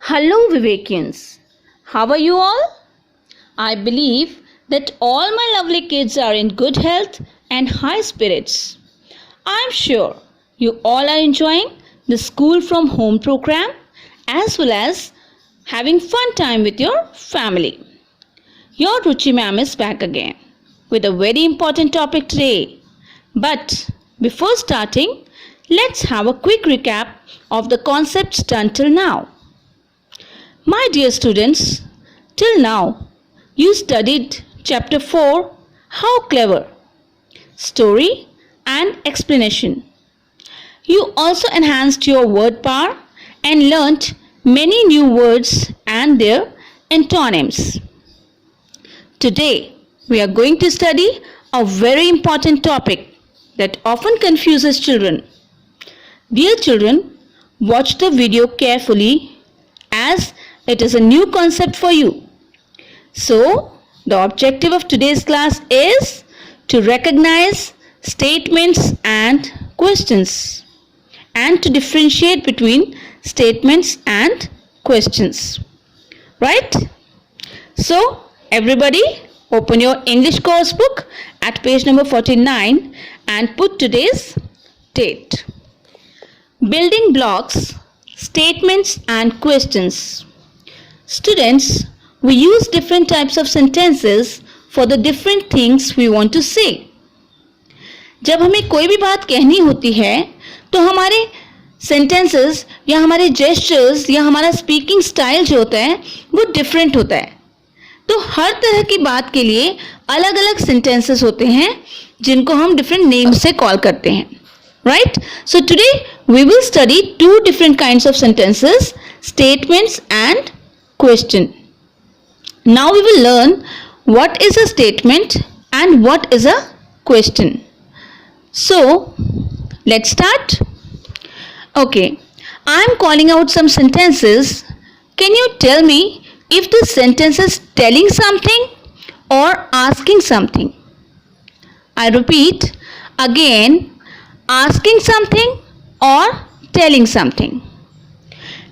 Hello Vivekians, how are you all? I believe that all my lovely kids are in good health and high spirits. I'm sure you all are enjoying the school from home program as well as having fun time with your family. Your Ruchi ma'am is back again with a very important topic today. But before starting, let's have a quick recap of the concepts done till now. My dear students, till now you studied chapter 4, How Clever, story and explanation. You also enhanced your word power and learnt many new words and their antonyms. Today we are going to study a very important topic that often confuses children. Dear children, watch the video carefully as it is a new concept for you. So, the objective of today's class is to recognize statements and questions and to differentiate between statements and questions. Right? So, everybody open your English course book at page number 49 and put today's date. Building blocks, statements and questions. Students, we use different types of sentences for the different things we want to say. जब हमें कोई भी बात कहनी होती है तो हमारे sentences या हमारे gestures या हमारा speaking style जो होता है वो different होता है. तो हर तरह की बात के लिए अलग अलग sentences होते हैं जिनको हम different names से call करते हैं. Right? So today we will study two different kinds of sentences, statements and question. Now we will learn what is a statement and what is a question. So let's start. Okay, I am calling out some sentences. Can you tell me if the sentence is telling something or asking something? I repeat again, asking something or telling something.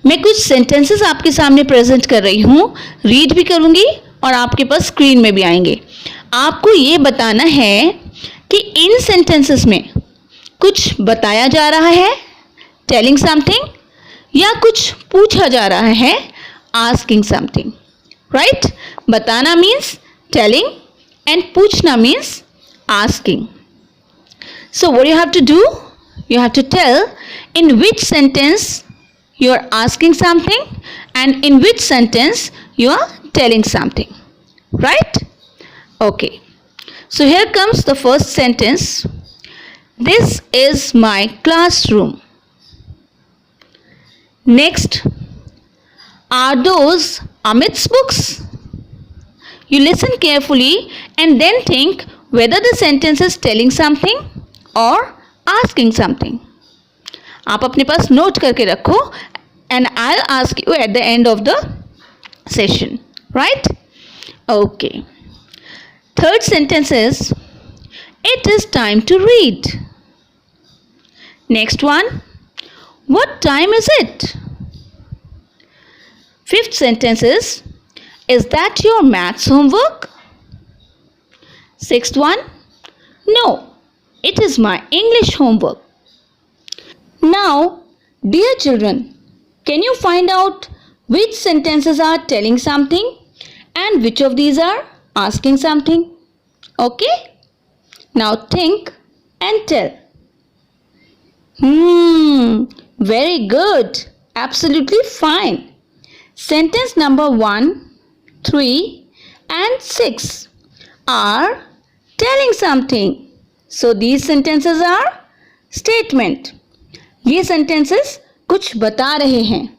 मैं कुछ sentences आपके सामने present कर रही हूँ, read भी करूँगी और आपके पास स्क्रीन में भी आएंगे. आपको ये बताना है कि इन सेंटेंसेस में कुछ बताया जा रहा है, टेलिंग समथिंग, या कुछ पूछा जा रहा है, आस्किंग समथिंग. राइट? बताना मीन्स टेलिंग एंड पूछना means asking. So what you have to do? You have to tell in which sentence you are asking something and in which sentence you are telling something. Right? Okay. So here comes the first sentence. This is my classroom. Next, are those Amit's books? You listen carefully and then think whether the sentence is telling something or asking something. आप अपने पास note करके रखो and I'll ask you at the end of the session. Right? Okay. Third sentence is, it is time to read. Next one, what time is it? Fifth sentence is that your maths homework? Sixth one, no, it is my English homework. Now, dear children, can you find out which sentences are telling something and which of these are asking something? Okay? Now think and tell. Very good. Absolutely fine. Sentence number 1, 3 and 6 are telling something. So these sentences are statement. ये sentences कुछ बता रहे हैं.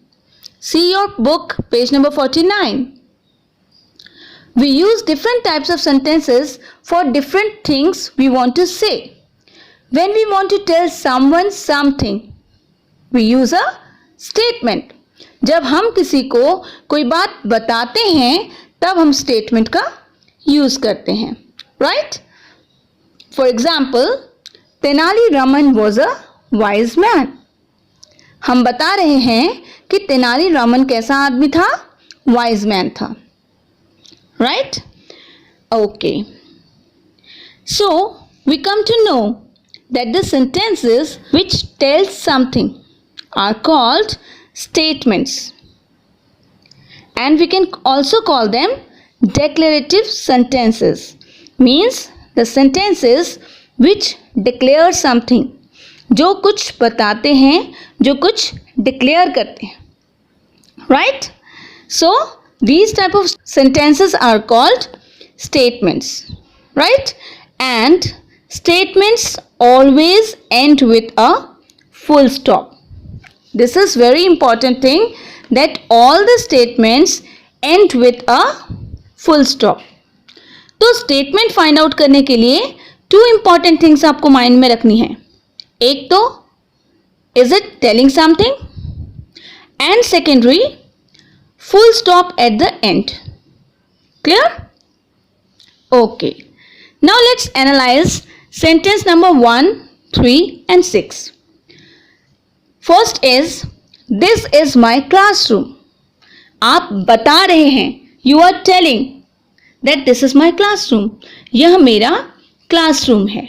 See your book, page number 49. We use different types of sentences for different things we want to say. When we want to tell someone something, we use a statement. जब हम किसी को कोई बात बताते हैं, तब हम statement का use करते हैं. Right? For example, Tenali Raman was a wise man. हम बता रहे हैं कि तेनालीरामन कैसा आदमी था? वाइज मैन था, right? Okay, so we come to know that the sentences which tell something are called statements, and we can also call them declarative sentences. Means the sentences which declare something, जो कुछ बताते हैं, जो कुछ declare करते हैं, right? So these type of sentences are called statements, right? And statements always end with a full stop. This is very important thing, that all the statements end with a full stop. तो statement find out करने के लिए two important things आपको mind में रखनी है. एक तो is it telling something, and secondary full stop at the end. Clear? Okay. Now let's analyze sentence number 1, 3 and 6. First is, this is my classroom. आप बता रहे हैं, you are telling that this is my classroom. यह मेरा classroom है.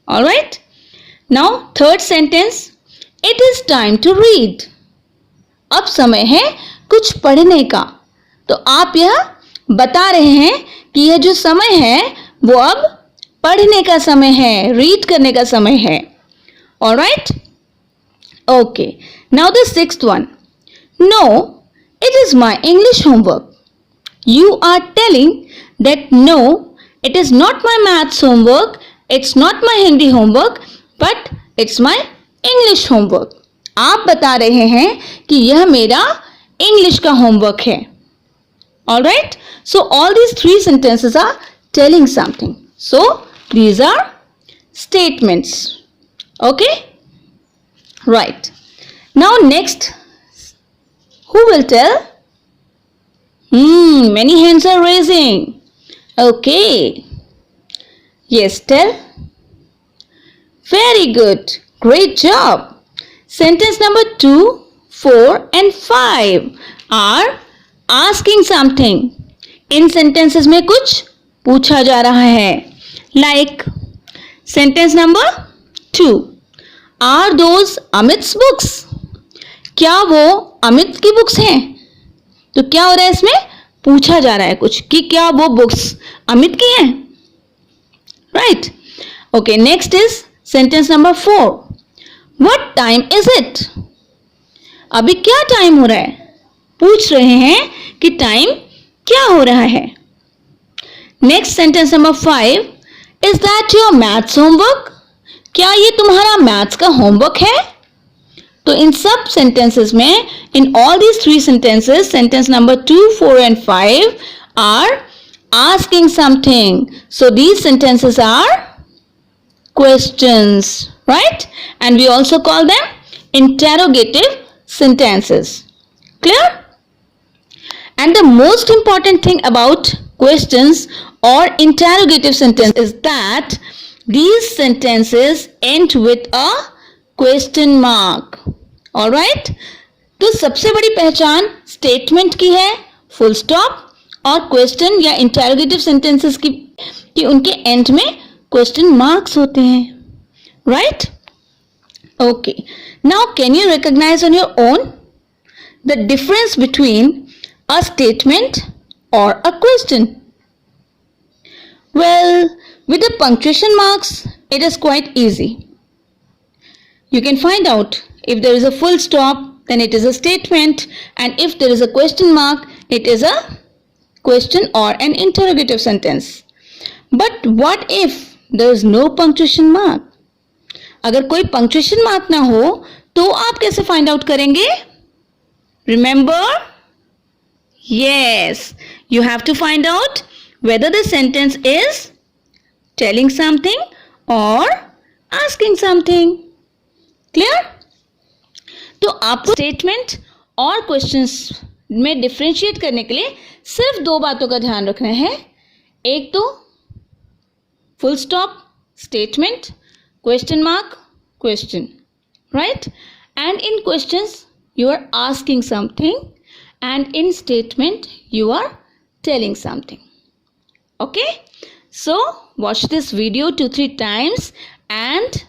Alright? Now third sentence, it is time to read. अब समय है कुछ पढ़ने का. तो आप यह बता रहे हैं कि यह जो समय है वो अब पढ़ने का समय है, रीड करने का समय है. Alright? Okay. Now the sixth one. No, it is my English homework. You are telling that no, it is not my maths homework, it's not my Hindi homework, but it's my English homework. आप बता रहे हैं कि यह मेरा English का homework है. Alright? So all these three sentences are telling something. So these are statements. Okay? Right. Now next, who will tell? Many hands are raising. Okay. Yes, tell. Very good. Great job. Sentence number 2, 4 and 5 are asking something. In sentences में कुछ पूछा जा रहा है. Like sentence number 2. Are those Amit's books? क्या वो अमित की books हैं? तो क्या हो रहा है इसमें? पूछा जा रहा है कुछ कि क्या वो बुक्स अमित की हैं? Right? Okay, next is sentence number 4. What time is it? अभी क्या टाइम हो रहा है? पूछ रहे हैं कि टाइम क्या हो रहा है. Next sentence number 5. Is that your maths homework? क्या ये तुम्हारा मैथ्स का होमवर्क है? तो इन सब sentences में, in all these three sentences, sentence number 2, 4 and 5 are asking something. So these sentences are questions, right? And we also call them interrogative sentences. Clear? And the most important thing about questions or interrogative sentence is that these sentences end with a question mark. Alright? तो सबसे बड़ी पहचान statement की है full stop, और question या interrogative sentences की कि उनके एंड में क्वेश्चन मार्क्स होते हैं. Right? Okay. Now can you recognise on your own the difference between a statement और a question? Well, with the punctuation marks, it is quite easy. You can find out if there is a full stop, then it is a statement, and if there is a question mark, it is a question or an interrogative sentence. But what if there is no punctuation mark? अगर कोई punctuation mark ना हो तो आप कैसे find out करेंगे? Remember? Yes, you have to find out whether the sentence is telling something or asking something. Clear? तो आपको स्टेटमेंट और क्वेश्चंस में डिफरेंशिएट करने के लिए सिर्फ दो बातों का ध्यान रखना है. एक तो full stop statement, question mark question, right? and in questions you are asking something, and in statement you are telling something. Okay, so watch this video 2-3 times and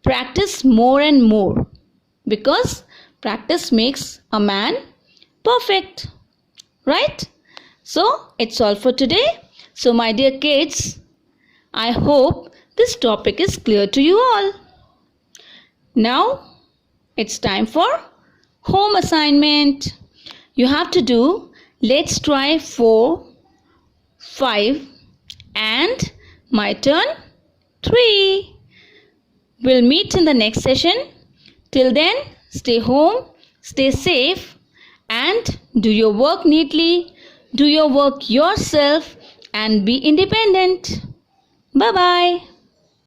practice more and more, because practice makes a man perfect, right? So it's all for today. So my dear kids, I hope this topic is clear to you all. Now it's time for home assignment. You have to do let's try 4, 5 and my turn 3. We'll meet in the next session. Till then, stay home, stay safe, and do your work neatly, do your work yourself, and be independent. Bye-bye.